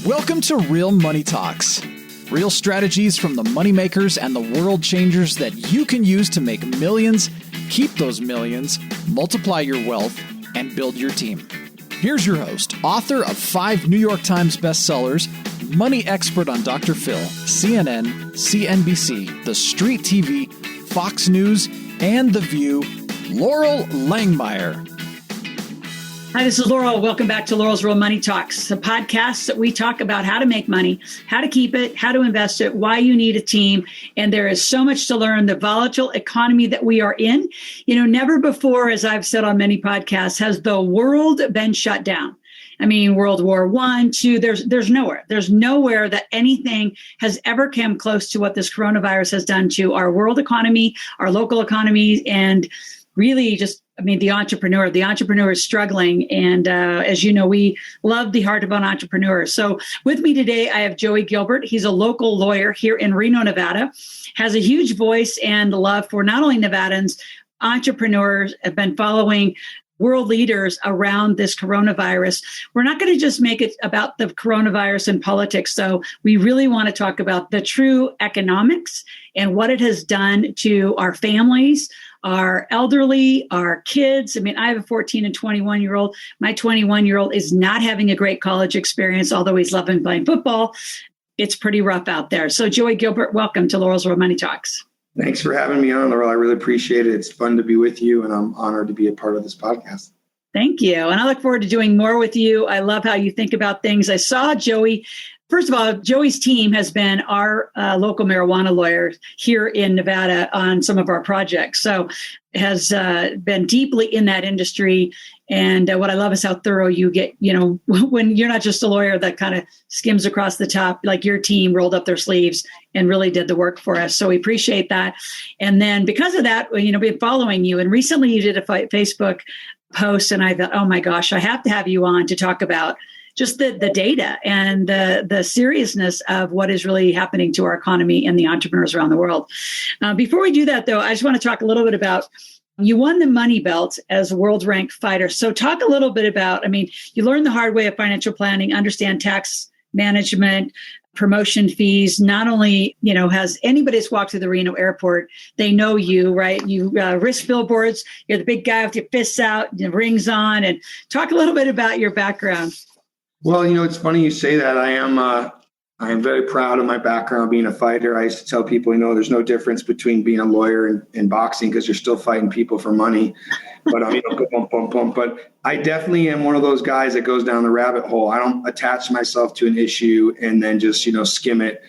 Welcome to Real Money Talks. Real strategies from the moneymakers and the world changers that you can use to make millions, keep those millions, multiply your wealth, and build your team. Here's your host, author of 5 New York Times bestsellers, money expert on Dr. Phil, CNN, CNBC, The Street TV, Fox News, and The View, Laurel Langmeyer. Hi, this is Laurel. Welcome back to Laurel's Real Money Talks, a podcast that we talk about how to make money, how to keep it, how to invest it, why you need a team. And there is so much to learn. The volatile economy that we are in, never before, as I've said on many podcasts, has the world been shut down. I mean, World War I, II, there's nowhere that anything has ever come close to what this coronavirus has done to our world economy, our local economies, and really just, the entrepreneur. The entrepreneur is struggling. And as you know, we love the heart of an entrepreneur. So with me today, I have Joey Gilbert. He's a local lawyer here in Reno, Nevada, has a huge voice and love for not only Nevadans, entrepreneurs, have been following world leaders around this coronavirus. We're not going to just make it about the coronavirus and politics. So we really want to talk about the true economics and what it has done to our families, our elderly, our kids. I have a 14 and 21-year-old. My 21-year-old is not having a great college experience, although he's loving playing football. It's pretty rough out there. So Joey Gilbert, welcome to Laurel's Real Money Talks. Thanks for having me on, Laurel. I really appreciate it. It's fun to be with you, and I'm honored to be a part of this podcast. Thank you. And I look forward to doing more with you. I love how you think about things. I saw Joey. First of all, Joey's team has been our local marijuana lawyer here in Nevada on some of our projects. So has been deeply in that industry. And what I love is how thorough you get, when you're not just a lawyer that kind of skims across the top, like your team rolled up their sleeves and really did the work for us. So we appreciate that. And then because of that, we've been following you. And recently you did a Facebook post and I thought, oh my gosh, I have to have you on to talk about just the data and the seriousness of what is really happening to our economy and the entrepreneurs around the world. Before we do that, though, I just want to talk a little bit about, you won the money belt as a world ranked fighter. So talk a little bit about, you learned the hard way of financial planning, understand tax management, promotion fees. Not only, has anybody that's walked through the Reno airport, they know you, right? You risk billboards, you're the big guy with your fists out, the rings on, and talk a little bit about your background. Well, it's funny you say that. I am very proud of my background being a fighter. I used to tell people, there's no difference between being a lawyer and boxing because you're still fighting people for money. But But I definitely am one of those guys that goes down the rabbit hole. I don't attach myself to an issue and then just skim it.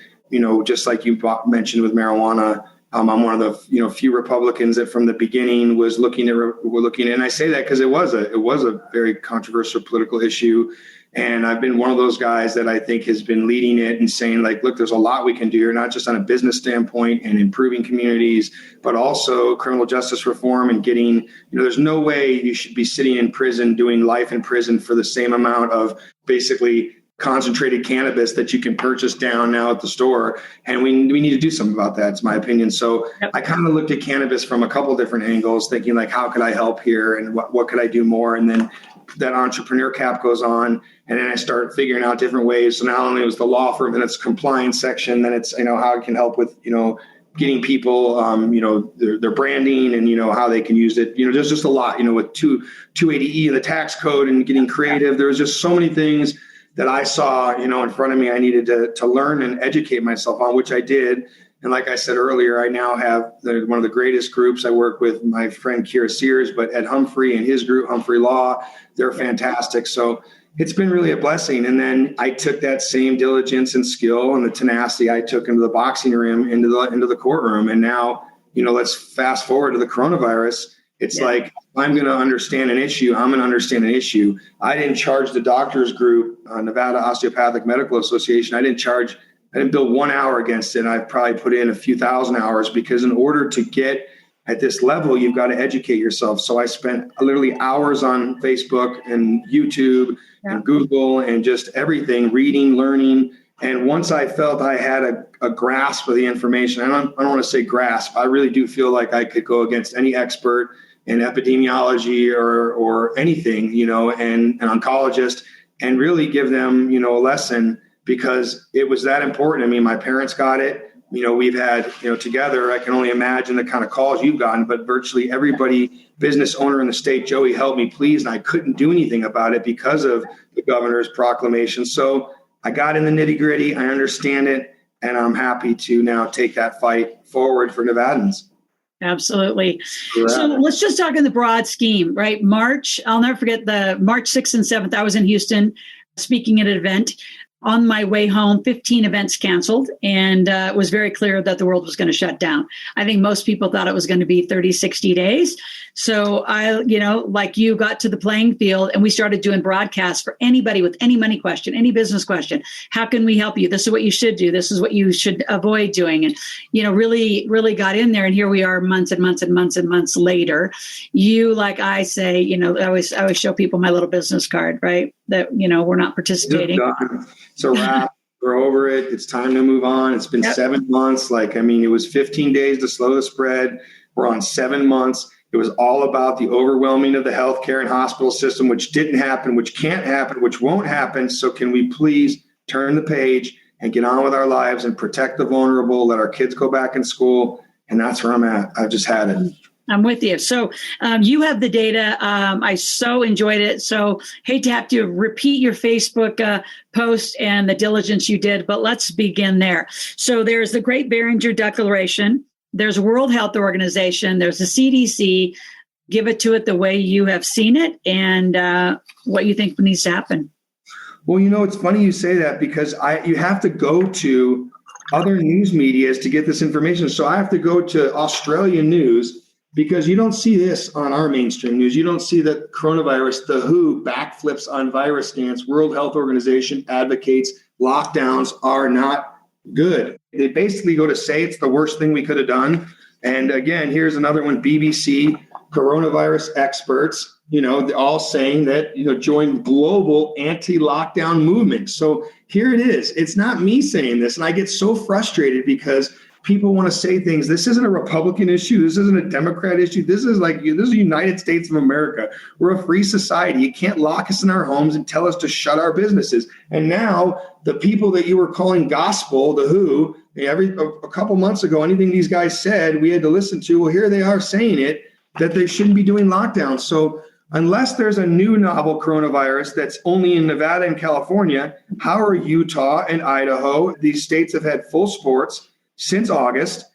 Just like you mentioned with marijuana. I'm one of the few Republicans that from the beginning were looking at, and I say that because it was a very controversial political issue. And I've been one of those guys that I think has been leading it and saying, look, there's a lot we can do here, not just on a business standpoint and improving communities, but also criminal justice reform and getting, there's no way you should be sitting in prison doing life in prison for the same amount of basically concentrated cannabis that you can purchase down now at the store. And we need to do something about that. It's my opinion. So yep. I kind of looked at cannabis from a couple different angles, thinking how could I help here and what could I do more? And then that entrepreneur cap goes on. And then I start figuring out different ways. So not only was the law firm and its compliance section, then it's, how it can help with, getting people, their branding and, how they can use it. There's just a lot, with 280E in the tax code and getting creative. There was just so many things that I saw, in front of me, I needed to learn and educate myself on, which I did. And like I said earlier, I now have one of the greatest groups. I work with my friend Kira Sears, but Ed Humphrey and his group, Humphrey Law, they're fantastic. So it's been really a blessing. And then I took that same diligence and skill and the tenacity I took into the boxing ring, into the courtroom. And now, let's fast forward to the coronavirus. It's like, I'm going to understand an issue. I'm going to understand an issue. I didn't charge the doctors group, Nevada Osteopathic Medical Association. I didn't bill 1 hour against it. I've probably put in a few thousand hours because in order to get at this level, you've got to educate yourself. So I spent literally hours on Facebook and YouTube and Google and just everything, reading, learning. And once I felt I had a grasp of the information, I don't want to say grasp, I really do feel like I could go against any expert in epidemiology or anything, and an oncologist and really give them, a lesson because it was that important. I mean, my parents got it. We've had, together, I can only imagine the kind of calls you've gotten, but virtually everybody, business owner in the state, Joey, help me, please. And I couldn't do anything about it because of the governor's proclamation. So I got in the nitty gritty. I understand it. And I'm happy to now take that fight forward for Nevadans. Absolutely. So let's just talk in the broad scheme, right? March, I'll never forget the March 6th and 7th. I was in Houston speaking at an event. On my way home, 15 events canceled, and it was very clear that the world was going to shut down. I think most people thought it was going to be 30, 60 days. So I, like you, got to the playing field and we started doing broadcasts for anybody with any money question, any business question. How can we help you? This is what you should do. This is what you should avoid doing. And, really, really got in there. And here we are months and months and months and months later. You, like I say, I always show people my little business card, right? That, we're not participating. It's a wrap. We're over it. It's time to move on. It's been 7 months. It was 15 days to slow the spread. We're on 7 months. It was all about the overwhelming of the healthcare and hospital system, which didn't happen, which can't happen, which won't happen. So can we please turn the page and get on with our lives and protect the vulnerable, let our kids go back in school? And that's where I'm at. I've just had it. I'm with you. So you have the data. I so enjoyed it. So hate to have to repeat your Facebook post and the diligence you did, but let's begin there. So there's the Great Barrington Declaration. There's World Health Organization. There's the CDC. Give it to it the way you have seen it and what you think needs to happen. Well, it's funny you say that because you have to go to other news medias to get this information. So I have to go to Australian news, because you don't see this on our mainstream news. You don't see the coronavirus, the WHO backflips on virus stance. World Health Organization advocates lockdowns are not good. They basically go to say it's the worst thing we could have done. And again, here's another one, BBC, coronavirus experts, all saying that, join global anti-lockdown movement. So here it is. It's not me saying this. And I get so frustrated because people want to say things. This isn't a Republican issue. This isn't a Democrat issue. This is the United States of America. We're a free society. You can't lock us in our homes and tell us to shut our businesses. And now the people that you were calling gospel, the WHO, a couple months ago, anything these guys said, we had to listen to. Well, here they are saying it, that they shouldn't be doing lockdowns. So unless there's a new novel coronavirus that's only in Nevada and California, how are Utah and Idaho? These states have had full sports since August.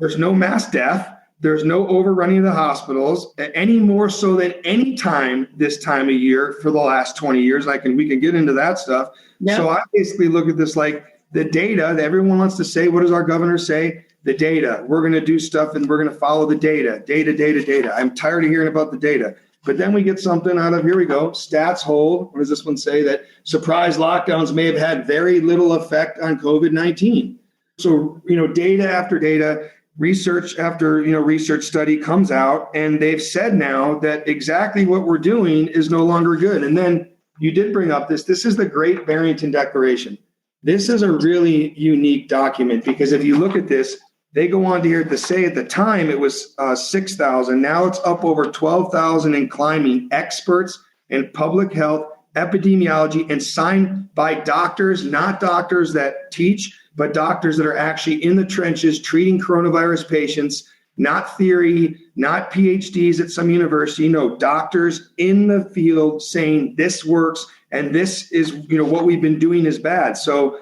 There's no mass death. There's no overrunning of the hospitals any more so than any time this time of year for the last 20 years. We can get into that stuff. Yep. So I basically look at this like the data that everyone wants to say. What does our governor say? The data. We're going to do stuff and we're going to follow the data. Data. I'm tired of hearing about the data. But then we get something out of, here we go, stats hold. What does this one say? That surprise lockdowns may have had very little effect on COVID-19. So, data after data, research after, research study comes out, and they've said now that exactly what we're doing is no longer good. And then you did bring up this is the Great Barrington Declaration. This is a really unique document because if you look at this, they go on to here to say at the time it was 6,000. Now it's up over 12,000 and climbing experts in public health, epidemiology, and signed by doctors, not doctors that teach, but doctors that are actually in the trenches treating coronavirus patients, not theory, not PhDs at some university, doctors in the field saying this works and this is, what we've been doing is bad. So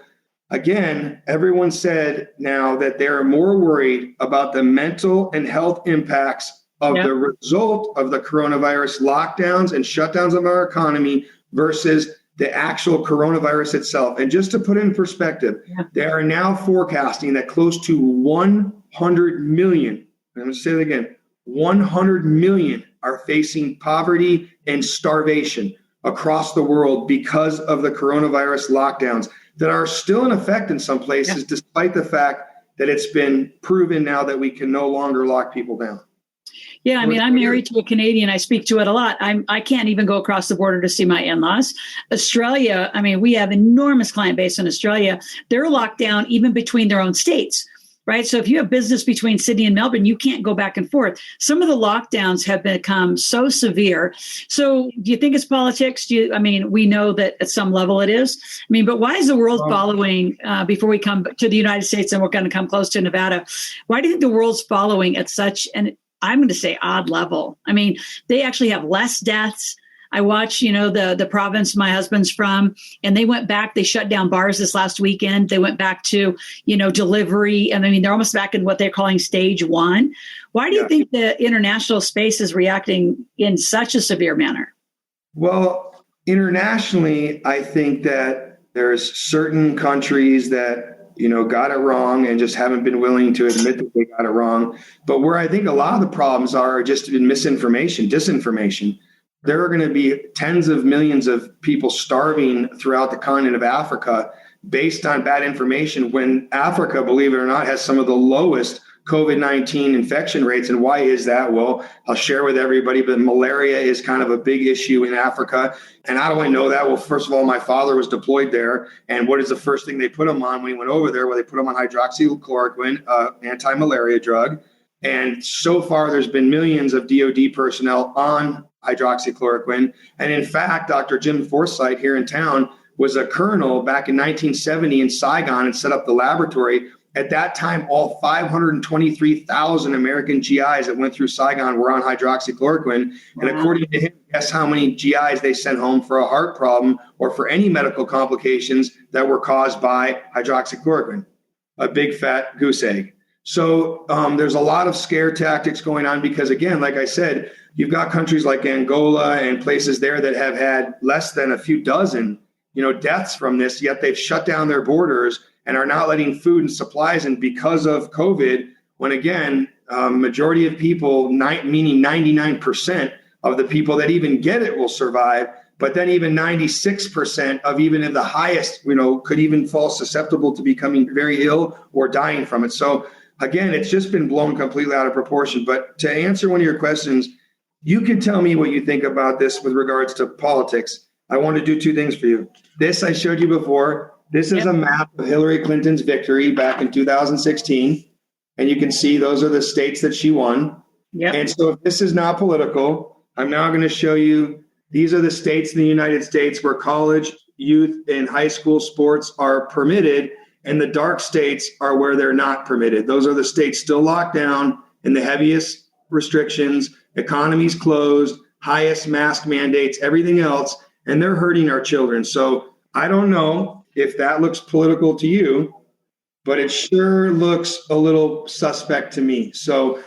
again, everyone said now that they're more worried about the mental and health impacts of the result of the coronavirus lockdowns and shutdowns of our economy versus the actual coronavirus itself. And just to put it in perspective, they are now forecasting that close to 100 million, I'm going to say it again, 100 million are facing poverty and starvation across the world because of the coronavirus lockdowns that are still in effect in some places, despite the fact that it's been proven now that we can no longer lock people down. Yeah, I'm married to a Canadian. I speak to it a lot. I can't even go across the border to see my in-laws. Australia, we have enormous client base in Australia. They're locked down even between their own states. right? So if you have business between Sydney and Melbourne, you can't go back and forth. Some of the lockdowns have become so severe. So do you think it's politics? We know that at some level it is. But why is the world following, before we come to the United States, and we're going to come close to Nevada, why do you think the world's following at such an, I'm going to say, odd level? They actually have less deaths. I watch, the province my husband's from, and they went back, they shut down bars this last weekend. They went back to, delivery. They're almost back in what they're calling stage one. Why do you think the international space is reacting in such a severe manner? Well, internationally, I think that there's certain countries that, got it wrong and just haven't been willing to admit that they got it wrong. But where I think a lot of the problems are just in misinformation, disinformation. There are going to be tens of millions of people starving throughout the continent of Africa based on bad information, when Africa, believe it or not, has some of the lowest COVID-19 infection rates. And why is that? Well, I'll share with everybody, but malaria is kind of a big issue in Africa. And how do I know that? Well, first of all, my father was deployed there. And what is the first thing they put him on when he went over there? Well, they put him on hydroxychloroquine, anti-malaria drug. And so far, there's been millions of DOD personnel on hydroxychloroquine. And in fact, Dr. Jim Forsythe here in town was a colonel back in 1970 in Saigon and set up the laboratory. At that time, all 523,000 American GIs that went through Saigon were on hydroxychloroquine. Wow. And according to him, guess how many GIs they sent home for a heart problem or for any medical complications that were caused by hydroxychloroquine? A big fat goose egg. So there's a lot of scare tactics going on because, again, like I said, you've got countries like Angola and places there that have had less than a few dozen, deaths from this, yet they've shut down their borders and are not letting food and supplies in because of COVID, when, again, majority of people, meaning 99% of the people that even get it will survive, but then even 96% of even in the highest, could even fall susceptible to becoming very ill or dying from it. So, again, it's just been blown completely out of proportion. But to answer one of your questions, you can tell me what you think about this with regards to politics. I want to do two things for you. This I showed you before. This is a map of Hillary Clinton's victory back in 2016. And you can see those are the states that she won. Yep. And so if this is not political, I'm now going to show you these are the states in the United States where college, youth, and high school sports are permitted. And the dark states are where they're not permitted. Those are the states still locked down in the heaviest restrictions, economies closed, highest mask mandates, everything else, and they're hurting our children. So I don't know if that looks political to you, but it sure looks a little suspect to me. So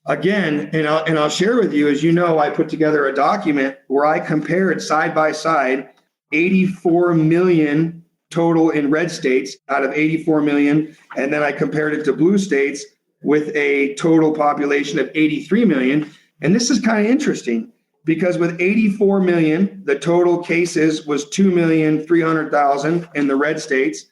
again, and I'll share with you, as you know, I put together a document where I compared side by side 84 million total in red states out of 84 million. And then I compared it to blue states with a total population of 83 million. And this is kind of interesting because with 84 million, the total cases was 2,300,000 in the red states.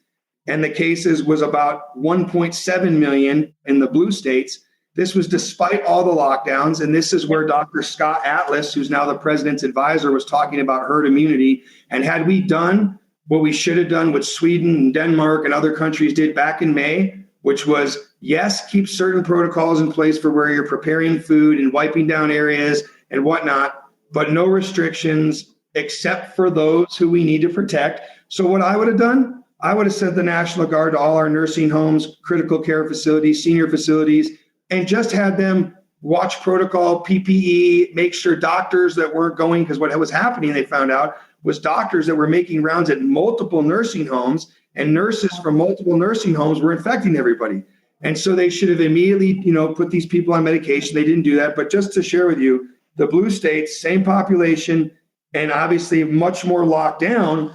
And the cases was about 1.7 million in the blue states. This was despite all the lockdowns. And this is where Dr. Scott Atlas, who's now the president's advisor, was talking about herd immunity. And had we done what we should have done, what Sweden and Denmark and other countries did back in May, which was, yes, keep certain protocols in place for where you're preparing food and wiping down areas and whatnot, but no restrictions except for those who we need to protect. So what I would have done, I would have sent the National Guard to all our nursing homes, critical care facilities, senior facilities, and just had them watch protocol, PPE, make sure doctors that weren't going, because what was happening, they found out, was doctors that were making rounds at multiple nursing homes, and nurses from multiple nursing homes were infecting everybody. And so they should have immediately, put these people on medication. They didn't do that. But just to share with you, the blue states, same population, and obviously much more locked down,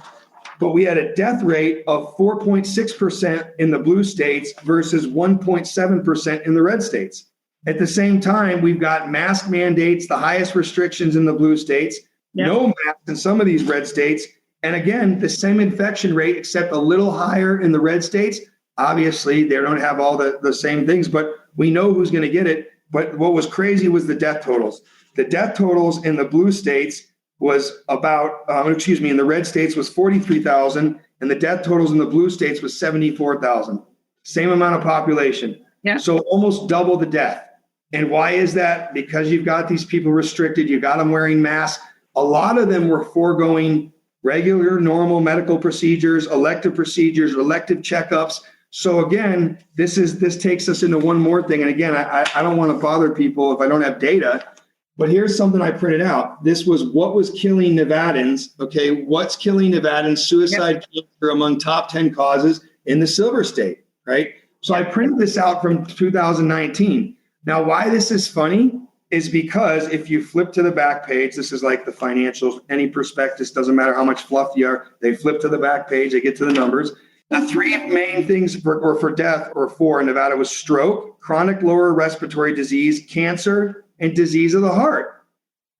but we had a death rate of 4.6% in the blue states versus 1.7% in the red states. At the same time, we've got mask mandates, the highest restrictions in the blue states, no masks in some of these red states. And again, the same infection rate, except a little higher in the red states. Obviously, they don't have all the same things, but we know who's going to get it. But what was crazy was the death totals. The death totals in the blue states was about, in the red states was 43,000, and the death totals in the blue states was 74,000. Same amount of population. Yeah. So almost double the death. And why is that? Because you've got these people restricted, you got them wearing masks. A lot of them were foregoing regular, normal medical procedures, elective checkups. So again, this takes us into one more thing. And again, I don't want to bother people if I don't have data, but here's something I printed out. This was what was killing Nevadans. Okay, what's killing Nevadans? Suicide, cancer among top 10 causes in the Silver State, right? So I printed this out from 2019. Now, why this is funny is because if you flip to the back page, this is like the financials, any prospectus, doesn't matter how much fluff you are, they flip to the back page, they get to the numbers. The three main things for death or for in Nevada was stroke, chronic lower respiratory disease, cancer, and disease of the heart.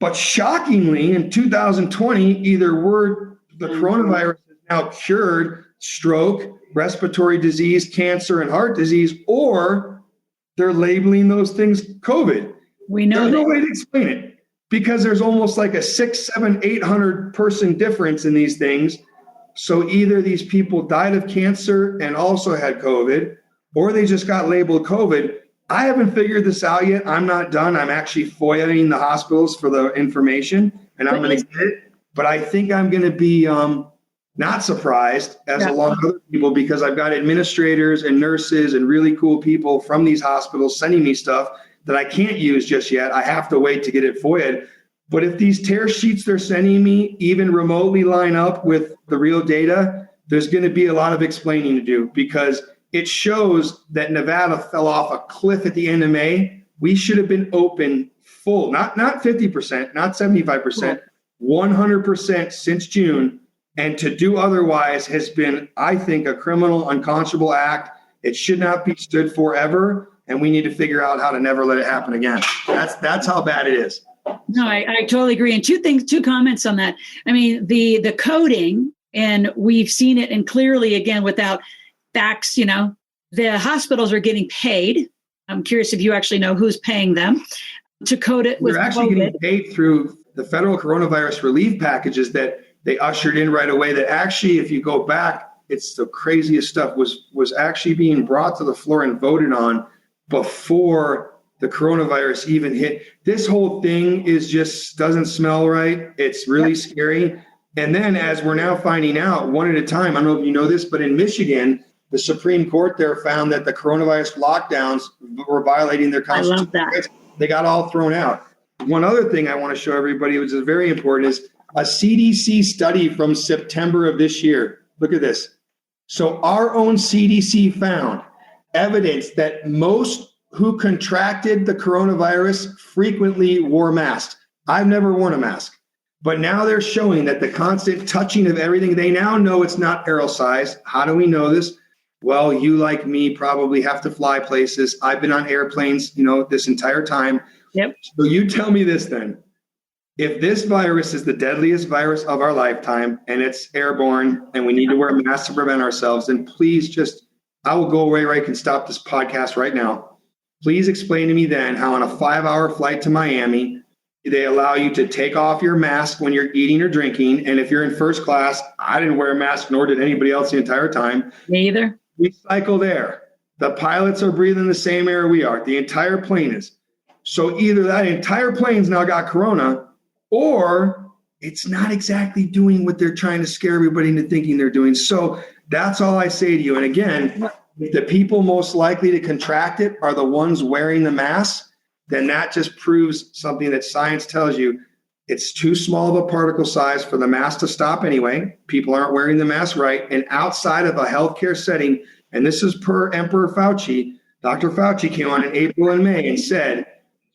But shockingly, in 2020, either the coronavirus is now cured stroke, respiratory disease, cancer, and heart disease, or they're labeling those things COVID. We know there's no way to explain it because there's almost like a 600, 700, 800 person difference in these things. So either these people died of cancer and also had COVID, or they just got labeled COVID. I haven't figured this out yet. I'm not done. I'm actually FOIAing the hospitals for the information, and I'm going to get it. But I think I'm going to be not surprised as along with other people, because I've got administrators and nurses and really cool people from these hospitals sending me stuff that I can't use just yet. I have to wait to get it FOIA'd. But if these tear sheets they're sending me even remotely line up with the real data, there's going to be a lot of explaining to do, because it shows that Nevada fell off a cliff at the end of May. We should have been open full, not 50%, not 75%, 100% since June. And to do otherwise has been, I think, a criminal, unconscionable act. It should not be stood for ever. And we need to figure out how to never let it happen again. That's how bad it is. No, I totally agree. And two comments on that. I mean, the coding, and we've seen it, and clearly, again, without facts, the hospitals are getting paid. I'm curious if you actually know who's paying them to code it with They're actually COVID. getting paid through the federal coronavirus relief packages that they ushered in right away, that actually, if you go back, it's the craziest stuff, was actually being brought to the floor and voted on before the coronavirus even hit. This whole thing doesn't smell right. It's really scary. And then, as we're now finding out one at a time, I don't know if you know this, but in Michigan, the Supreme Court there found that the coronavirus lockdowns were violating their constitution. I love that. They got all thrown out. One other thing I want to show everybody, which is very important, is a CDC study from September of this year. Look at this. So our own CDC found evidence that most who contracted the coronavirus frequently wore masks. I've never worn a mask, but now they're showing that the constant touching of everything, they now know it's not aerosolized. How do we know this? Well, you, like me, probably have to fly places. I've been on airplanes, this entire time. Yep. So you tell me this then. If this virus is the deadliest virus of our lifetime and it's airborne and we need to wear a mask to prevent ourselves, then please I will go away where I can stop this podcast right now. Please explain to me then how on a 5-hour flight to Miami, they allow you to take off your mask when you're eating or drinking. And if you're in first class, I didn't wear a mask, nor did anybody else the entire time. Me either. Recycled air. The pilots are breathing the same air we are. The entire plane is. So either that entire plane's now got corona, or it's not exactly doing what they're trying to scare everybody into thinking they're doing. So that's all I say to you. And again, if the people most likely to contract it are the ones wearing the mask, then that just proves something that science tells you. It's too small of a particle size for the mask to stop anyway. People aren't wearing the mask right. And outside of a healthcare setting, and this is per Emperor Fauci, Dr. Fauci came on in April and May and said,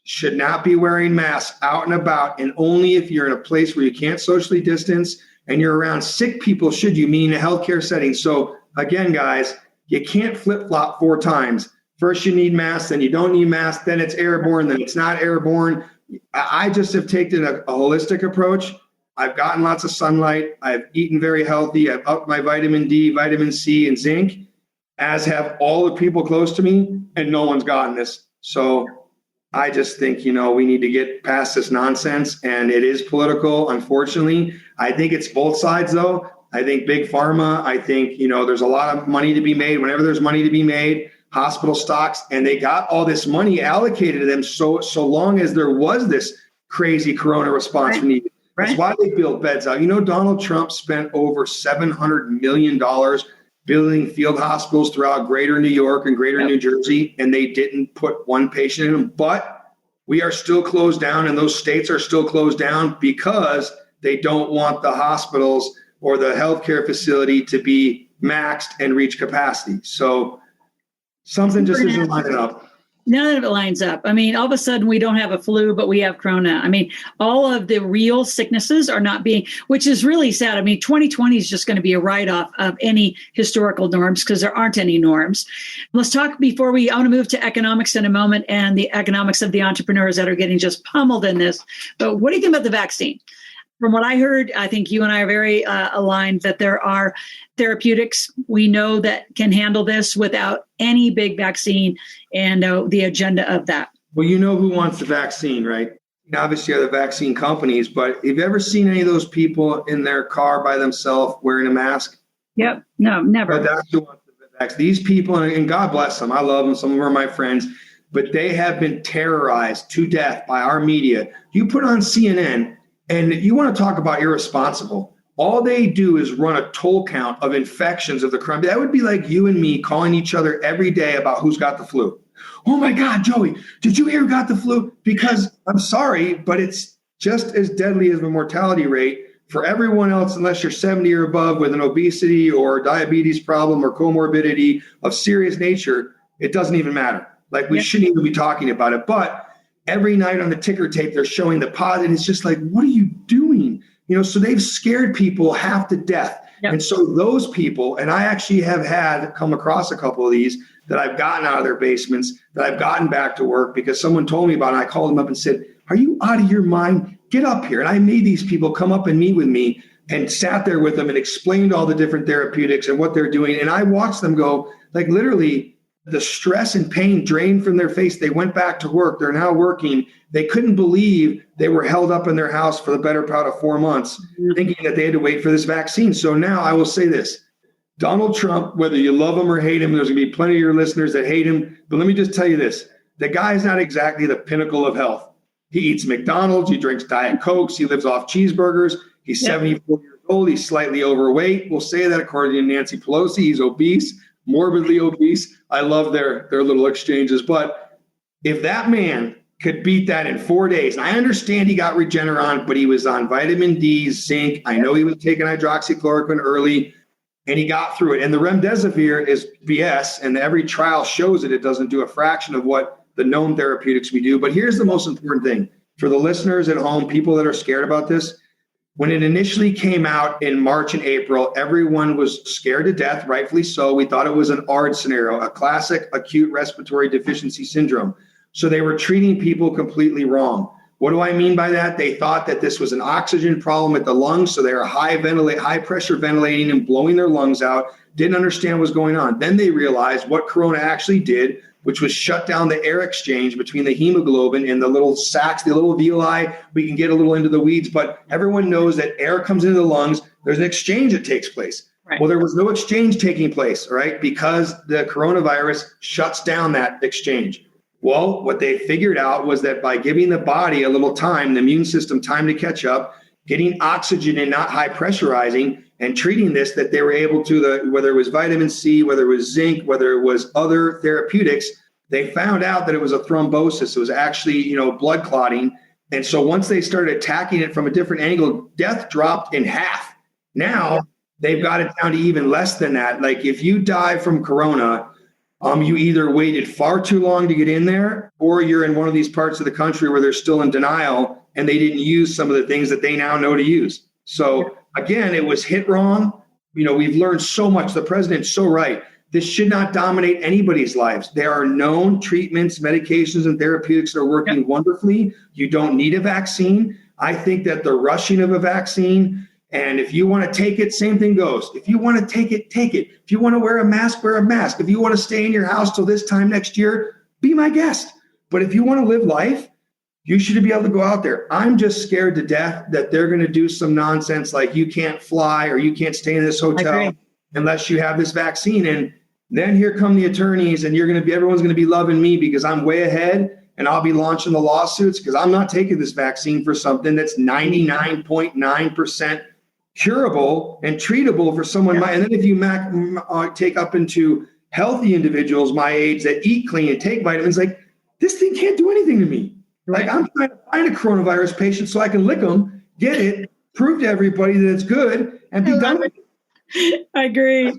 should not be wearing masks out and about, and only if you're in a place where you can't socially distance and you're around sick people should you, mean a healthcare setting. So again, guys, you can't flip-flop 4 times. First you need masks, then you don't need masks, then it's airborne, then it's not airborne. I just have taken a holistic approach. I've gotten lots of sunlight. I've eaten very healthy. I've upped my vitamin D, vitamin C, and zinc, as have all the people close to me, and no one's gotten this. So I just think, we need to get past this nonsense, and it is political, unfortunately. I think it's both sides, though. I think big pharma, I think, there's a lot of money to be made. Whenever there's money to be made, hospital stocks, and they got all this money allocated to them so long as there was this crazy corona response needed. That's why they built beds out. Donald Trump spent over $700 million building field hospitals throughout greater New York and greater New Jersey, and they didn't put one patient in them. But we are still closed down, and those states are still closed down because they don't want the hospitals or the healthcare facility to be maxed and reach capacity. So something just isn't lining up. None of it lines up. I mean, all of a sudden we don't have a flu, but we have corona. I mean, all of the real sicknesses are not being, which is really sad. I mean, 2020 is just going to be a write-off of any historical norms because there aren't any norms. Let's talk I want to move to economics in a moment and the economics of the entrepreneurs that are getting just pummeled in this. But what do you think about the vaccine? From what I heard, I think you and I are very aligned that there are therapeutics we know that can handle this without any big vaccine and the agenda of that. Well, you know who wants the vaccine, right? Obviously, are the vaccine companies, but have you ever seen any of those people in their car by themselves wearing a mask? Yep. No, never. But that's who wants the vaccine. These people, and God bless them, I love them, some of them are my friends, but they have been terrorized to death by our media. You put on CNN, and you want to talk about irresponsible. All they do is run a toll count of infections of the crime. That would be like you and me calling each other every day about who's got the flu. Oh my God, Joey, did you hear who got the flu? Because I'm sorry, but it's just as deadly as the mortality rate for everyone else, unless you're 70 or above with an obesity or diabetes problem or comorbidity of serious nature. It doesn't even matter. Like we shouldn't even be talking about it. But every night on the ticker tape, they're showing the positive. It's just like, what are you doing? So they've scared people half to death. Yep. And so those people, and I actually have come across a couple of these that I've gotten out of their basements, that I've gotten back to work because someone told me about it. I called them up and said, are you out of your mind? Get up here. And I made these people come up and meet with me and sat there with them and explained all the different therapeutics and what they're doing. And I watched them go, like literally, the stress and pain drained from their face. They went back to work. They're now working. They couldn't believe they were held up in their house for the better part of 4 months, thinking that they had to wait for this vaccine. So now I will say this. Donald Trump, whether you love him or hate him, there's going to be plenty of your listeners that hate him. But let me just tell you this. The guy is not exactly the pinnacle of health. He eats McDonald's. He drinks Diet Cokes. He lives off cheeseburgers. He's 74 years old. He's slightly overweight. We'll say that according to Nancy Pelosi. He's obese. Morbidly obese. I love their little exchanges. But if that man could beat that in 4 days, and I understand he got Regeneron, but he was on vitamin D, zinc. I know he was taking hydroxychloroquine early, and he got through it. And the remdesivir is BS, and every trial shows it doesn't do a fraction of what the known therapeutics we do. But here's the most important thing. For the listeners at home, people that are scared about this, when it initially came out in March and April, everyone was scared to death, rightfully so. We thought it was an ARD scenario, a classic acute respiratory deficiency syndrome. So they were treating people completely wrong. What do I mean by that? They thought that this was an oxygen problem at the lungs, so they were high pressure ventilating and blowing their lungs out, didn't understand what was going on. Then they realized what corona actually did, which was shut down the air exchange between the hemoglobin and the little sacs, the little villi. We can get a little into the weeds, but everyone knows that air comes into the lungs. There's an exchange that takes place. Right. Well, there was no exchange taking place, right? Because the coronavirus shuts down that exchange. Well, what they figured out was that by giving the body a little time, the immune system time to catch up, getting oxygen and not high pressurizing and treating this, that they were able to, whether it was vitamin C, whether it was zinc, whether it was other therapeutics, they found out that it was a thrombosis. It was actually, blood clotting. And so once they started attacking it from a different angle, death dropped in half. Now they've got it down to even less than that. Like if you die from corona, you either waited far too long to get in there, or you're in one of these parts of the country where they're still in denial and they didn't use some of the things that they now know to use. So again, it was hit wrong. We've learned so much. The president's so right. This should not dominate anybody's lives. There are known treatments, medications, and therapeutics that are working wonderfully. You don't need a vaccine. I think that the rushing of a vaccine, and if you want to take it, same thing goes. If you want to take it, take it. If you want to wear a mask, wear a mask. If you want to stay in your house till this time next year, be my guest. But if you want to live life, you should be able to go out there. I'm just scared to death that they're going to do some nonsense like you can't fly or you can't stay in this hotel unless you have this vaccine. And Then here come the attorneys, and everyone's going to be loving me because I'm way ahead, and I'll be launching the lawsuits because I'm not taking this vaccine for something that's 99.9% curable and treatable for someone. Yeah. And then if you take up into healthy individuals my age that eat clean and take vitamins, like this thing can't do anything to me. Right. Like I'm trying to find a coronavirus patient so I can lick them, get it, prove to everybody that it's good, and be done with it. I agree.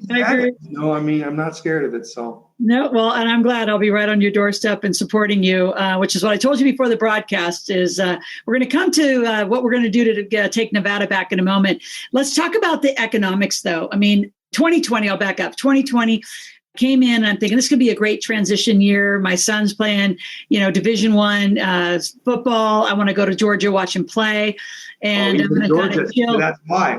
No, I mean, I'm not scared of it. So no, well, and I'm glad I'll be right on your doorstep and supporting you, which is what I told you before the broadcast is we're going to come to what we're going to do to take Nevada back in a moment. Let's talk about the economics, though. I mean, 2020, I'll back up. 2020 came in, I'm thinking this could be a great transition year. My son's playing, Division I football. I want to go to Georgia, watch him play. And I'm going to kind of chill. That's why.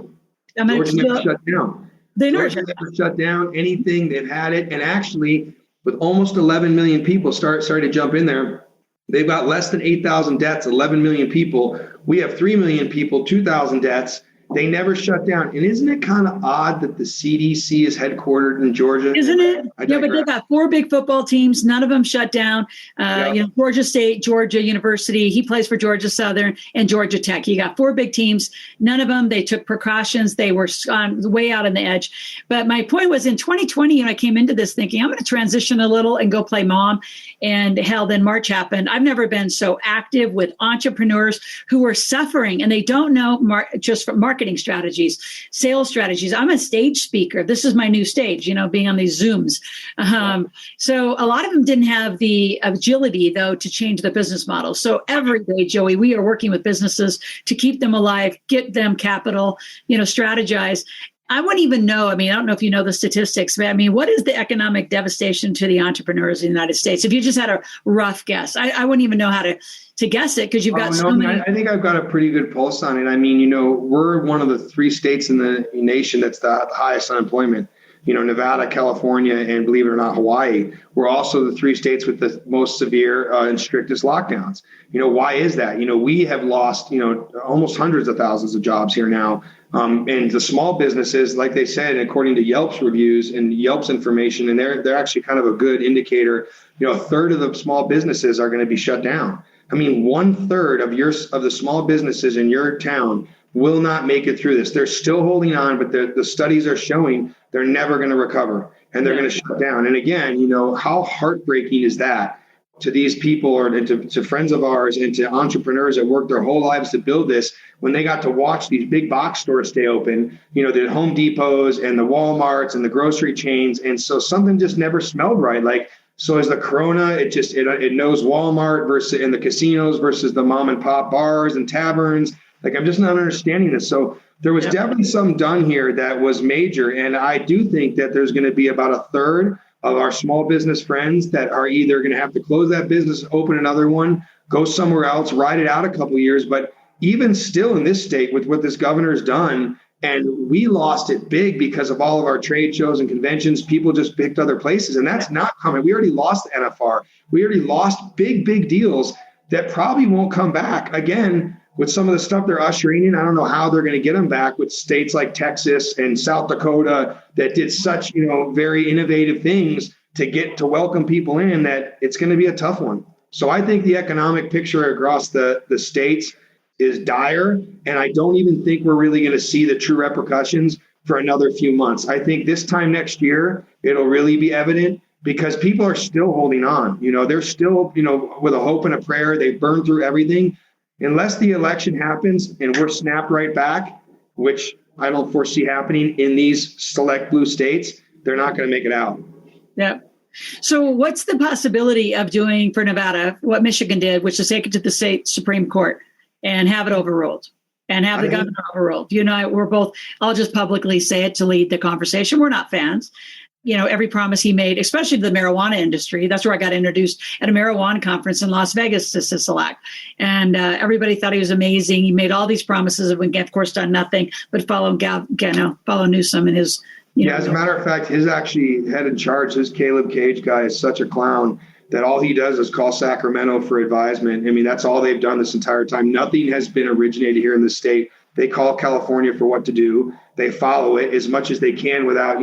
Georgia never shut down. Georgia never shut down anything. They've had it. And actually, with almost 11 million people starting to jump in there, they've got less than 8,000 deaths, 11 million people. We have 3 million people, 2,000 deaths. They never shut down. And isn't it kind of odd that the CDC is headquartered in Georgia? Isn't it? Yeah, but they've got 4 big football teams. None of them shut down. Georgia State, Georgia University. He plays for Georgia Southern and Georgia Tech. You got 4 big teams. None of them, they took precautions. They were way out on the edge. But my point was in 2020, I came into this thinking, I'm going to transition a little and go play mom. And hell, then March happened. I've never been so active with entrepreneurs who are suffering and they don't know just from marketing strategies, sales strategies. I'm a stage speaker. This is my new stage, being on these Zooms. So a lot of them didn't have the agility, though, to change the business model. So every day, Joey, we are working with businesses to keep them alive, get them capital, strategize. I wouldn't even know. I don't know if you know the statistics, but what is the economic devastation to the entrepreneurs in the United States? If you just had a rough guess, I wouldn't even know how to guess it because you've got so many. I think I've got a pretty good pulse on it. We're one of the 3 states in the nation that's the highest unemployment. Nevada, California, and believe it or not, Hawaii. We're also the 3 states with the most severe and strictest lockdowns. Why is that? We have lost, almost hundreds of thousands of jobs here now. And the small businesses, like they said, according to Yelp's reviews and Yelp's information, and they're actually kind of a good indicator, a third of the small businesses are going to be shut down. 1/3 of the small businesses in your town will not make it through this. They're still holding on, but the studies are showing they're never going to recover and they're going to shut down. And again, how heartbreaking is that to these people or to friends of ours and to entrepreneurs that worked their whole lives to build this when they got to watch these big box stores stay open, the Home Depots and the Walmarts and the grocery chains. And so something just never smelled right. So as the corona, it knows Walmart versus in the casinos versus the mom and pop bars and taverns. I'm just not understanding this. So there was definitely some done here that was major. And I do think that there's going to be about 1/3 of our small business friends that are either going to have to close that business, open another one, go somewhere else, ride it out a couple of years. But even still in this state with what this governor's done, and we lost it big because of all of our trade shows and conventions, people just picked other places. And that's not coming. We already lost the NFR. We already lost big deals that probably won't come back again. With some of the stuff they're ushering in, I don't know how they're going to get them back with states like Texas and South Dakota that did such, very innovative things to welcome people in that it's going to be a tough one. So I think the economic picture across the states is dire. And I don't even think we're really going to see the true repercussions for another few months. I think this time next year, it'll really be evident because people are still holding on. They're still, with a hope and a prayer. They burn through everything. Unless the election happens and we're snapped right back, which I don't foresee happening in these select blue states, they're not going to make it out. Yeah. So what's the possibility of doing for Nevada what Michigan did, which is take it to the state Supreme Court and have it overruled and have the governor overruled? We're both, I'll just publicly say it to lead the conversation. We're not fans. Every promise he made, especially to the marijuana industry. That's where I got introduced at a marijuana conference in Las Vegas to Sisolak. And everybody thought he was amazing. He made all these promises and, of course, done nothing but follow Newsom and his, as a matter of fact, his actually head in charge, his Caleb Cage guy is such a clown that all he does is call Sacramento for advisement. That's all they've done this entire time. Nothing has been originated here in the state. They call California for what to do. They follow it as much as they can without,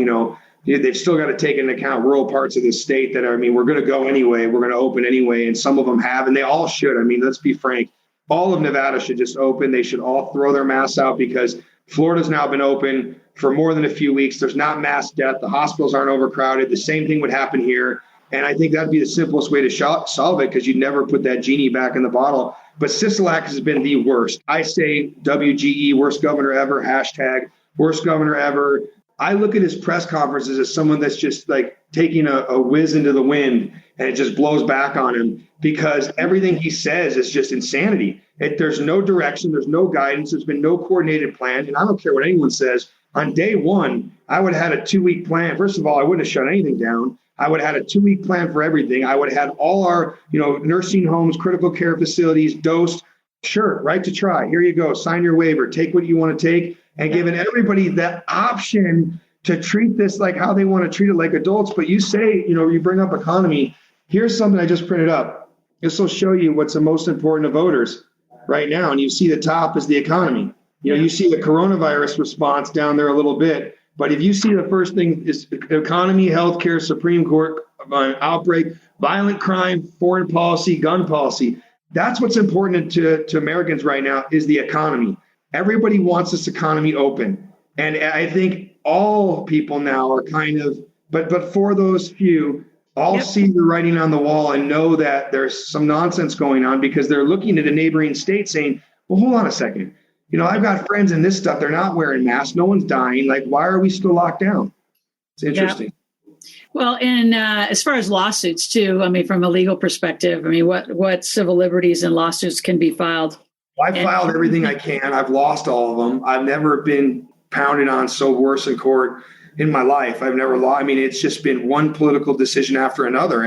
they've still got to take into account rural parts of the state that are, we're going to go anyway. We're going to open anyway. And some of them have, and they all should. Let's be frank. All of Nevada should just open. They should all throw their masks out because Florida's now been open for more than a few weeks. There's not mass death. The hospitals aren't overcrowded. The same thing would happen here. And I think that'd be the simplest way to solve it because you'd never put that genie back in the bottle. But Sisolak has been the worst. I say WGE, worst governor ever, hashtag worst governor ever. I look at his press conferences as someone that's just like taking a whiz into the wind and it just blows back on him because everything he says is just insanity. There's no direction. There's no guidance. There's been no coordinated plan. And I don't care what anyone says. On day one, I would have had a 2-week plan. First of all, I wouldn't have shut anything down. I would have had a 2-week plan for everything. I would have had all our, nursing homes, critical care facilities dosed. Sure, right to try. Here you go. Sign your waiver. Take what you want to take. And giving everybody that option to treat this like how they want to treat it like adults. But you say, you bring up economy. Here's something I just printed up. This will show you what's the most important to voters right now. And you see the top is the economy. You see the coronavirus response down there a little bit. But if you see the first thing is economy, healthcare, Supreme Court, outbreak, violent crime, foreign policy, gun policy. That's what's important to Americans right now is the economy. Everybody wants this economy open. And I think all people now are kind of, but for those few, all see the writing on the wall and know that there's some nonsense going on because they're looking at a neighboring state saying, well, hold on a second. I've got friends in this stuff. They're not wearing masks. No one's dying. Like, why are we still locked down? It's interesting. Yeah. Well, and as far as lawsuits too, from a legal perspective, what civil liberties and lawsuits can be filed? I've filed everything I can. I've lost all of them. I've never been pounded on so worse in court in my life. I've never lost. It's just been one political decision after another.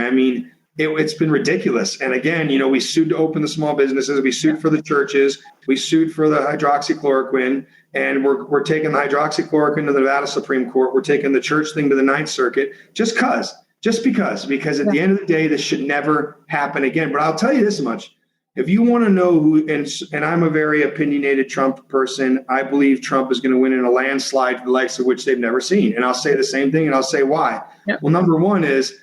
It's been ridiculous. And again, we sued to open the small businesses. We sued for the churches. We sued for the hydroxychloroquine. And we're taking the hydroxychloroquine to the Nevada Supreme Court. We're taking the church thing to the Ninth Circuit just because at the end of the day, this should never happen again. But I'll tell you this much. If you want to know who, and I'm a very opinionated Trump person, I believe Trump is going to win in a landslide, the likes of which they've never seen. And I'll say the same thing, and I'll say why. Yep. Well, number one is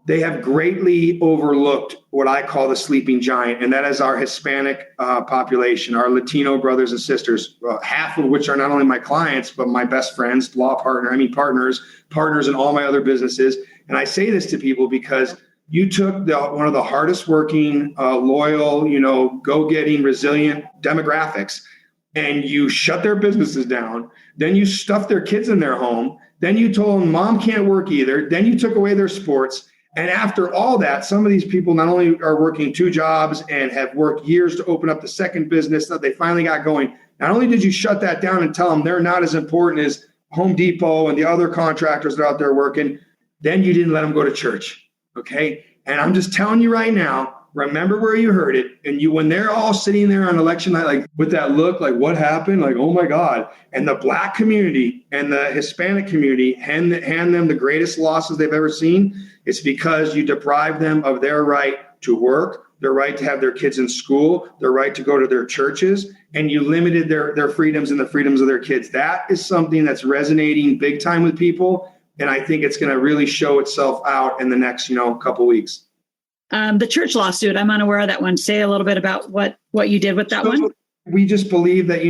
they have greatly overlooked what I call the sleeping giant, and that is our Hispanic population, our Latino brothers and sisters, half of which are not only my clients, but my best friends, partners in all my other businesses. And I say this to people because you took one of the hardest working, loyal, go-getting, resilient demographics, and you shut their businesses down. Then you stuffed their kids in their home. Then you told them mom can't work either. Then you took away their sports. And after all that, some of these people not only are working 2 jobs and have worked years to open up the second business that they finally got going. Not only did you shut that down and tell them they're not as important as Home Depot and the other contractors that are out there working, then you didn't let them go to church. Okay. And I'm just telling you right now, remember where you heard it. And when they're all sitting there on election night, like with that look, like what happened? Like, oh my God. And the Black community and the Hispanic community hand them the greatest losses they've ever seen. It's because you deprived them of their right to work, their right to have their kids in school, their right to go to their churches, and you limited their freedoms and the freedoms of their kids. That is something that's resonating big time with people. And I think it's going to really show itself out in the next, couple weeks. The church lawsuit, I'm unaware of that one. Say a little bit about what you did with that one. We just believe that,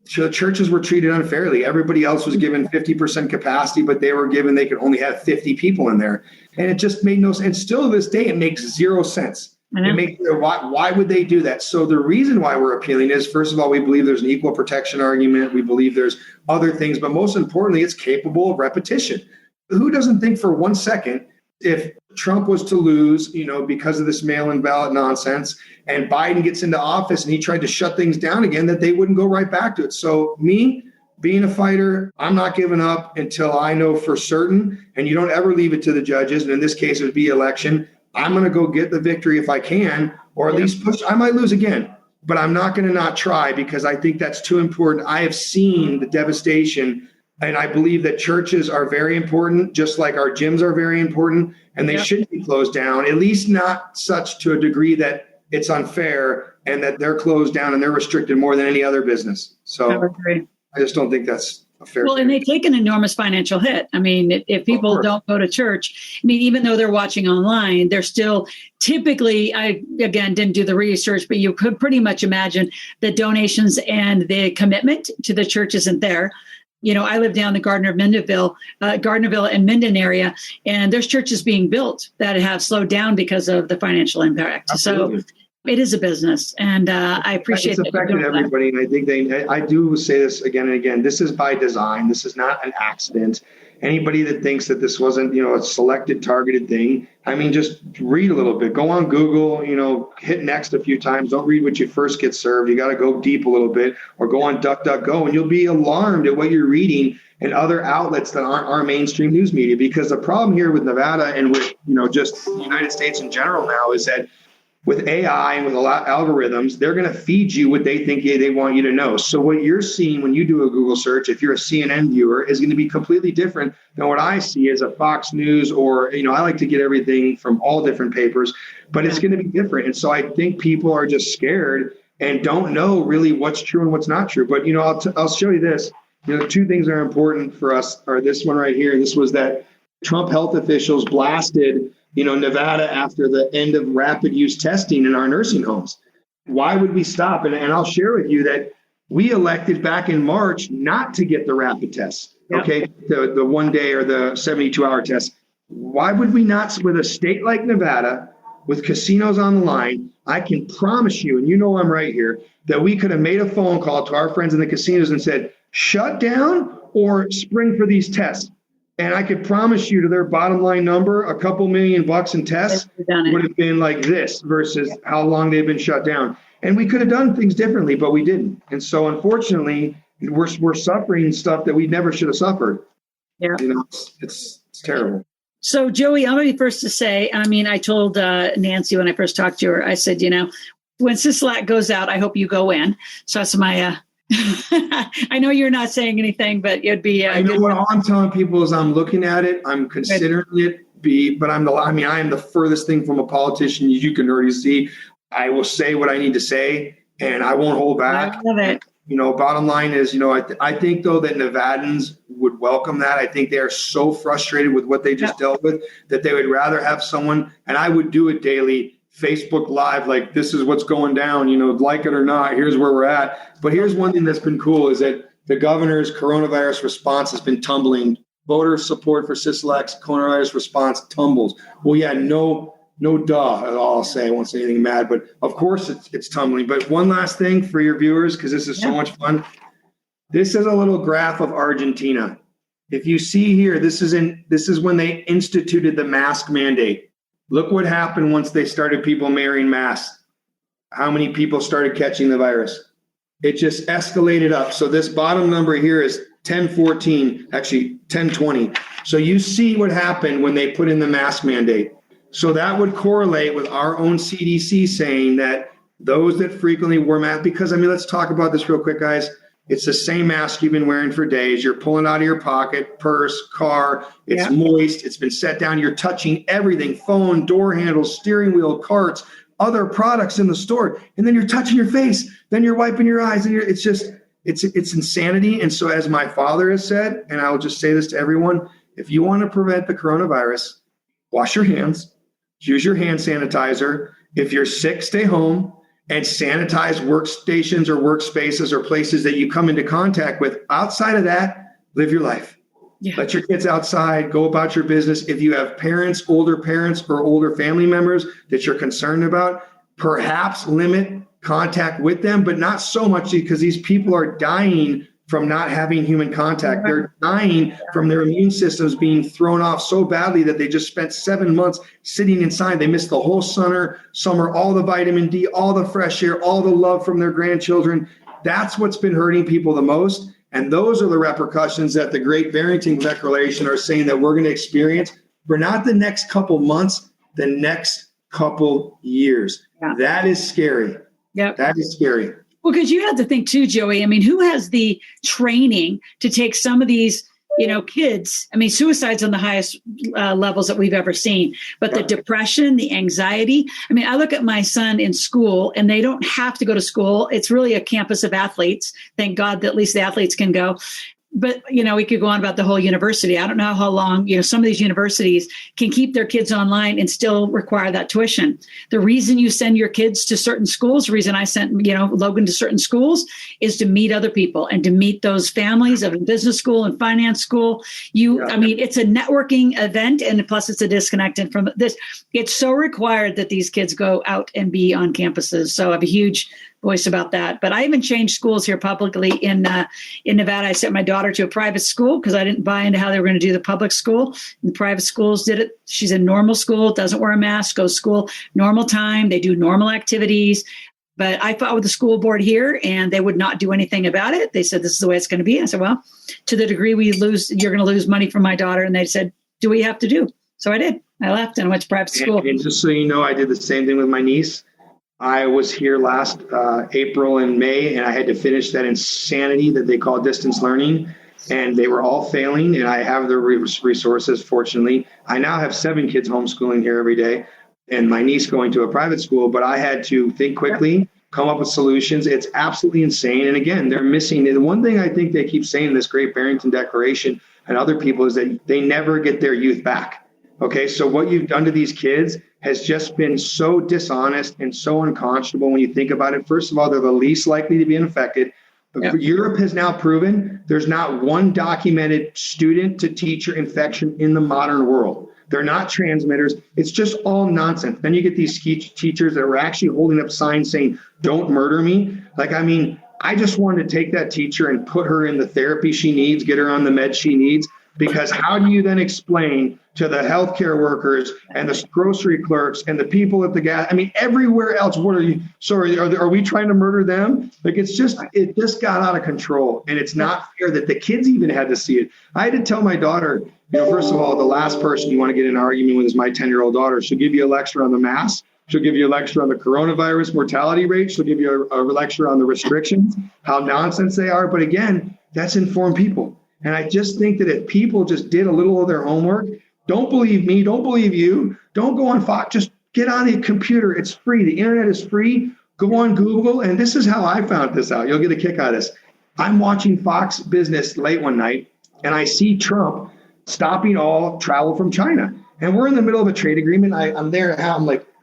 churches were treated unfairly. Everybody else was given 50% capacity, but they could only have 50 people in there. And it just made no sense. And still to this day, it makes 0 sense. Why would they do that? So the reason why we're appealing is, first of all, we believe there's an equal protection argument. We believe there's other things, but most importantly, it's capable of repetition. Who doesn't think for 1 second, if Trump was to lose, because of this mail-in ballot nonsense, and Biden gets into office and he tried to shut things down again, that they wouldn't go right back to it. So me, being a fighter, I'm not giving up until I know for certain, and you don't ever leave it to the judges. And in this case, it would be election. I'm going to go get the victory if I can, or at least push. I might lose again, but I'm not going to not try because I think that's too important. I have seen the devastation, and I believe that churches are very important, just like our gyms are very important, and they shouldn't be closed down, at least not such to a degree that it's unfair and that they're closed down and they're restricted more than any other business. So I just don't think that's Well, and they take an enormous financial hit. I mean, if people don't go to church, I mean, even though they're watching online, they're still typically, I, again, didn't do the research, but you could pretty much imagine the donations and the commitment to the church isn't there. You know, I live down the Gardnerville and Minden area, and there's churches being built that have slowed down because of the financial impact. Absolutely. So it is a business, and I appreciate it's affected everybody. And I think I do say this again and again. This is by design. This is not an accident. Anybody that thinks that this wasn't, a selected, targeted thing, I mean, just read a little bit. Go on Google, hit next a few times. Don't read what you first get served. You got to go deep a little bit, or go on DuckDuckGo, and you'll be alarmed at what you're reading and other outlets that aren't our mainstream news media. Because the problem here with Nevada and with, just the United States in general now is that with AI and with a lot of algorithms, they're going to feed you what they think they want you to know. So what you're seeing when you do a Google search, if you're a CNN viewer, is going to be completely different than what I see as a Fox News or, I like to get everything from all different papers, but it's going to be different. And so I think people are just scared and don't know really what's true and what's not true. But, I'll show you this. Two things that are important for us are this one right here. This was that Trump health officials blasted Nevada after the end of rapid use testing in our nursing homes. Why would we stop? And I'll share with you that we elected back in March not to get the rapid tests, okay, the 1 day or the 72-hour test. Why would we not? With a state like Nevada, with casinos on the line, I can promise you, and I'm right here, that we could have made a phone call to our friends in the casinos and said, shut down or spring for these tests. And I could promise you to their bottom line number, a couple $1 million in tests would have been like this versus how long they've been shut down. And we could have done things differently, but we didn't. And so unfortunately, we're suffering stuff that we never should have suffered. Yeah. It's terrible. So Joey, I'm going to be first to say, I told Nancy when I first talked to her, I said, when Sisolak goes out, I hope you go in. So that's my I know you're not saying anything, but it'd be. All I'm telling people is I'm looking at it. I'm considering it. But I am the furthest thing from a politician you can already see. I will say what I need to say, and I won't hold back. I love it. Bottom line is, I think though that Nevadans would welcome that. I think they are so frustrated with what they just dealt with that they would rather have someone, and I would do it daily. Facebook Live, like this is what's going down, like it or not, here's where we're at. But here's one thing that's been cool is that the governor's coronavirus response has been tumbling. Voter support for Sisolak's coronavirus response tumbles. Well, yeah, no duh at all. I'll say I won't say anything mad, but of course it's tumbling. But one last thing for your viewers, because this is so much fun. This is a little graph of Argentina. If you see here, this is when they instituted the mask mandate. Look what happened once they started people wearing masks. How many people started catching the virus? It just escalated up. So this bottom number here is 1014, actually 1020. So you see what happened when they put in the mask mandate. So that would correlate with our own CDC saying that those that frequently wear masks, because let's talk about this real quick, guys. It's the same mask you've been wearing for days. You're pulling out of your pocket, purse, car. It's moist. It's been set down. You're touching everything, phone, door handles, steering wheel, carts, other products in the store. And then you're touching your face. Then you're wiping your eyes. And it's insanity. And so as my father has said, and I'll just say this to everyone, if you want to prevent the coronavirus, wash your hands, use your hand sanitizer. If you're sick, stay home. And sanitize workstations or workspaces or places that you come into contact with. Outside of that, live your life. Yeah. Let your kids outside, go about your business. If you have older parents or older family members that you're concerned about, perhaps limit contact with them, but not so much because these people are dying from not having human contact. They're dying from their immune systems being thrown off so badly that they just spent 7 months sitting inside. They missed the whole summer, all the vitamin D, all the fresh air, all the love from their grandchildren. That's what's been hurting people the most. And those are the repercussions that the Great Barrington Declaration are saying that we're going to experience for not the next couple months, the next couple years. Yeah. That is scary. Yep. That is scary. Well, because you have to think too, Joey, who has the training to take some of these, kids? Suicide's on the highest levels that we've ever seen, but the depression, the anxiety. I look at my son in school and they don't have to go to school. It's really a campus of athletes. Thank God that at least the athletes can go. But, we could go on about the whole university. I don't know how long, some of these universities can keep their kids online and still require that tuition. The reason you send your kids to certain schools, the reason I sent, Logan to certain schools is to meet other people and to meet those families of business school and finance school. It's a networking event, and plus it's a disconnect from this. It's so required that these kids go out and be on campuses. So I have a huge voice about that. But I even changed schools here publicly in Nevada. I sent my daughter to a private school because I didn't buy into how they were going to do the public school. And the private schools did it. She's in normal school, doesn't wear a mask, goes to school normal time. They do normal activities. But I fought with the school board here, and they would not do anything about it. They said, this is the way it's going to be. I said, well, to the degree you're going to lose money from my daughter. And they said, do we have to do? So I did. I left and went to private school. And just so you know, I did the same thing with my niece. I was here last April and May, and I had to finish that insanity that they call distance learning, and they were all failing, and I have the resources, fortunately. I now have 7 kids homeschooling here every day, and my niece going to a private school, but I had to think quickly, come up with solutions. It's absolutely insane. And again, they're missing. The one thing I think they keep saying in this Great Barrington Declaration and other people is that they never get their youth back. Okay, so what you've done to these kids has just been so dishonest and so unconscionable when you think about it. First of all, they're the least likely to be infected. But Europe has now proven there's not one documented student to teacher infection in the modern world. They're not transmitters. It's just all nonsense. Then you get these teachers that were actually holding up signs saying, don't murder me. I just wanted to take that teacher and put her in the therapy she needs, get her on the meds she needs. Because how do you then explain to the healthcare workers and the grocery clerks and the people at the gas? Everywhere else. What are you? Sorry, are we trying to murder them? It just got out of control, and it's not fair that the kids even had to see it. I had to tell my daughter, first of all, the last person you want to get in an argument with is my 10-year-old daughter. She'll give you a lecture on the mask. She'll give you a lecture on the coronavirus mortality rate. She'll give you a lecture on the restrictions, how nonsense they are. But again, that's informed people. And I just think that if people just did a little of their homework, don't believe me, don't believe you, don't go on Fox, just get on the computer. It's free. The internet is free. Go on Google. And this is how I found this out. You'll get a kick out of this. I'm watching Fox Business late one night, and I see Trump stopping all travel from China. And we're in the middle of a trade agreement. I'm there.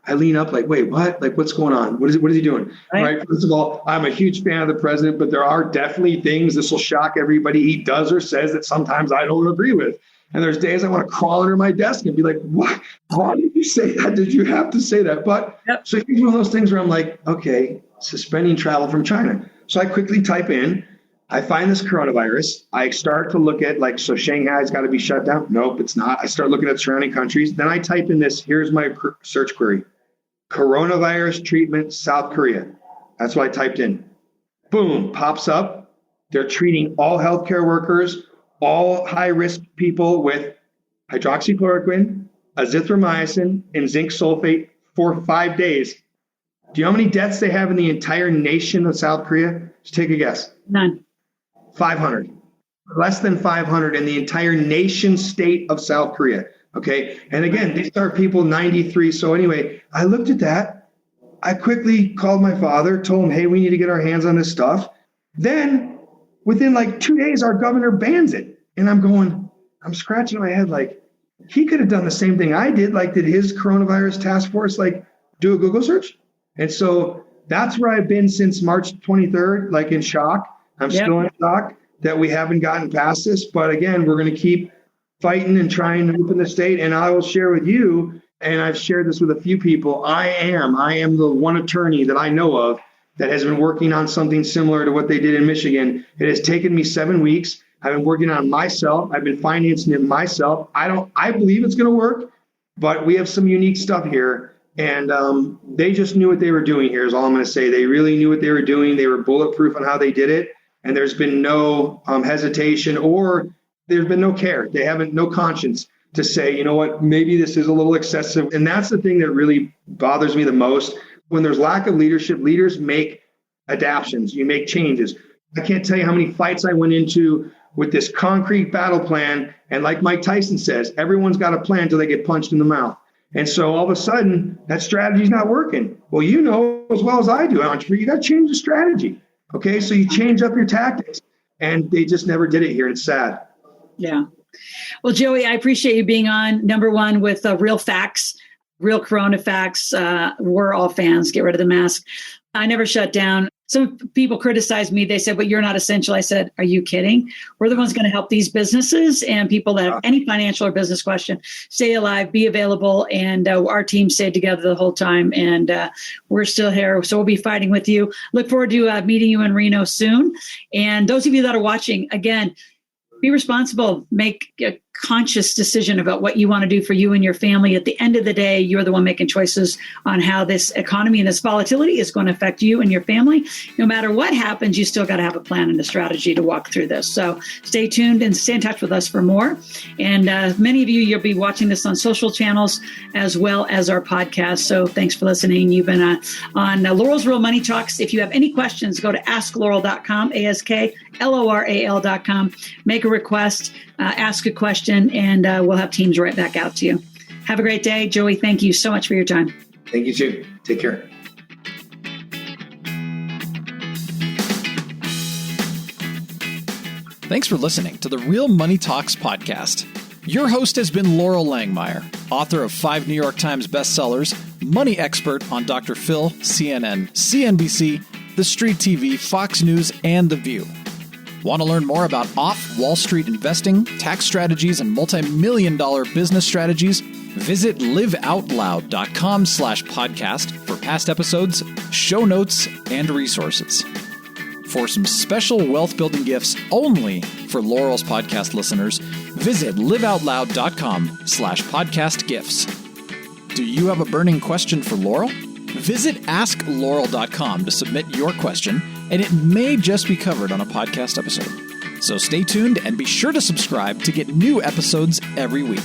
I lean up wait, what? What's going on? What is he doing? Right. First of all, I'm a huge fan of the president, but there are definitely things, this will shock everybody, he does or says that sometimes I don't agree with. And there's days I want to crawl under my desk and be like, what? Why did you say that? Did you have to say that? But So here's one of those things where I'm like, okay, suspending travel from China. So I quickly type in, I find this coronavirus. I start to look at so Shanghai's got to be shut down. Nope, it's not. I start looking at surrounding countries. Then I type in this, here's my search query. Coronavirus treatment, South Korea. That's what I typed in. Boom, pops up. They're treating all healthcare workers, all high-risk people with hydroxychloroquine, azithromycin, and zinc sulfate for 5 days. Do you know how many deaths they have in the entire nation of South Korea? Just take a guess. None. 500. Less than 500 in the entire nation state of South Korea. Okay. And again, these are people 93. So anyway, I looked at that. I quickly called my father, told him, hey, we need to get our hands on this stuff. Then within 2 days, our governor bans it. And I'm scratching my head he could have done the same thing I did. Did his coronavirus task force, do a Google search? And so that's where I've been since March 23rd, in shock. I'm still in shock that we haven't gotten past this. But again, we're going to keep fighting and trying to open the state. And I will share with you, and I've shared this with a few people, I am the one attorney that I know of that has been working on something similar to what they did in Michigan. It has taken me 7 weeks. I've been working on myself. I've been financing it myself. I believe it's going to work, but we have some unique stuff here. And they just knew what they were doing here is all I'm going to say. They really knew what they were doing. They were bulletproof on how they did it. And there's been no hesitation, or there's been no care. They haven't, no conscience to say, you know what, maybe this is a little excessive. And that's the thing that really bothers me the most. When there's lack of leadership, leaders make adaptations. You make changes. I can't tell you how many fights I went into with this concrete battle plan. And like Mike Tyson says, everyone's got a plan until they get punched in the mouth. And so all of a sudden, that strategy's not working. Well, you know as well as I do, entrepreneur, you got to change the strategy. Okay, so you change up your tactics. And they just never did it here. It's sad. Yeah. Well, Joey, I appreciate you being on, number one, with real facts, real Corona facts. We're all fans. Get rid of the mask. I never shut down. Some people criticized me. They said, but you're not essential. I said, are you kidding? We're the ones going to help these businesses and people that have any financial or business question stay alive, be available. And our team stayed together the whole time. And we're still here. So we'll be fighting with you. Look forward to meeting you in Reno soon. And those of you that are watching, again, be responsible, make a conscious decision about what you want to do for you and your family. At the end of the day, you're the one making choices on how this economy and this volatility is going to affect you and your family. No matter what happens, you still got to have a plan and a strategy to walk through this. So stay tuned and stay in touch with us for more. And many of you, you'll be watching this on social channels as well as our podcast. So thanks for listening. You've been on Laurel's Real Money Talks. If you have any questions, go to asklaurel.com, ASKLORAL.com. Make a request, ask a question, and we'll have teams right back out to you. Have a great day. Joey, thank you so much for your time. Thank you, too. Take care. Thanks for listening to the Real Money Talks podcast. Your host has been Laurel Langmeyer, author of 5 New York Times bestsellers, money expert on Dr. Phil, CNN, CNBC, The Street TV, Fox News, and The View. Want to learn more about off-Wall Street investing, tax strategies, and multi-million-dollar business strategies? Visit liveoutloud.com/podcast for past episodes, show notes, and resources. For some special wealth-building gifts only for Laurel's podcast listeners, visit liveoutloud.com/podcast gifts. Do you have a burning question for Laurel? Visit asklaurel.com to submit your question, and it may just be covered on a podcast episode. So stay tuned and be sure to subscribe to get new episodes every week.